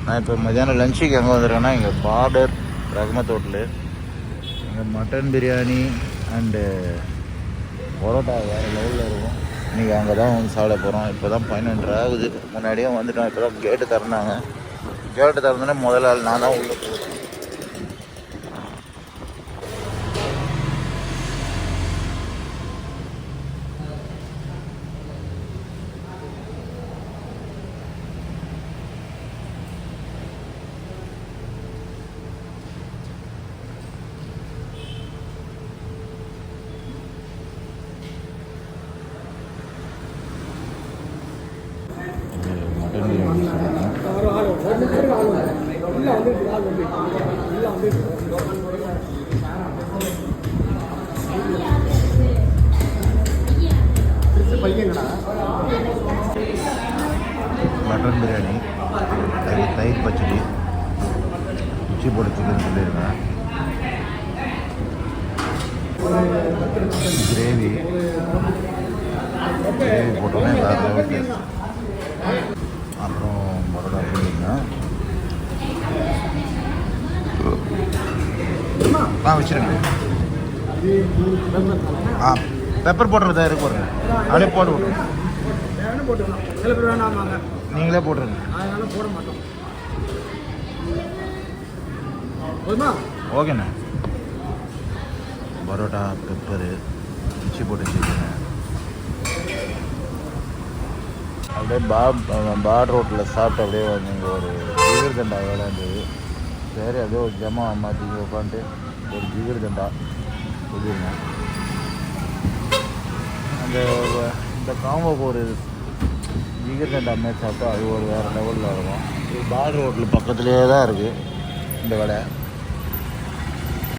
நான் இப்போ மதியானம் லஞ்சுக்கு எங்கே வந்துருக்கேன்னா இங்கே பார்டர் ரஹ்மத் ஹோட்டலு. இங்கே மட்டன் பிரியாணி அண்டு பரோட்டா வேறு லெவலில் இருக்கும். இன்றைக்கி அங்கே தான் வந்து சாப்பிட போகிறோம். இப்போ தான் 11:30 ஆகுது. முன்னாடியே வந்துட்டோம். இப்போ தான் கேட்டு திறந்தாங்க. கேட்டு திறந்தோடனே முதல் ஆள் நான் தான் உள்ளே போகிறேன். மட்டன் பிரியாணி மட்டன் பிரியாணி தயிர் பச்சடி குச்சி போட்டு சிக்கன் சொல்லிடுவேன். கிரேவி போட்டோன்னே வேறு அப்புறம் பரோட்டா சொல்லிங்க வச்சுருங்க. பெப்பர் போட்டுறது தான் இருக்கு பாருங்க. அப்படியே போட்டு விட்ருங்க. நீங்களே போட்டுருங்க. ஓகேண்ணா. பரோட்டா பெப்பரு குச்சி போட்டு வச்சுருக்கேன். அப்படியே பார்டர் ரோட்டில் சாப்பிட்டு அப்படியே வந்து இங்கே ஒரு ஜிகர் தண்டா வேலை இருந்தது. சரி அப்படியே ஒரு ஜமா மாற்றி உட்காந்துட்டு ஒரு ஜிகர் தண்டா சொல்லியிருந்தேன். இந்த காம்போக்கு ஒரு ஜிகர் தண்டா மாதிரி சாப்பிட்டா அது ஒரு வேறு லெவலில் இருக்கும். இது பார்டர் ரோட்டில் பக்கத்துலேயே தான் இருக்குது இந்த கடை.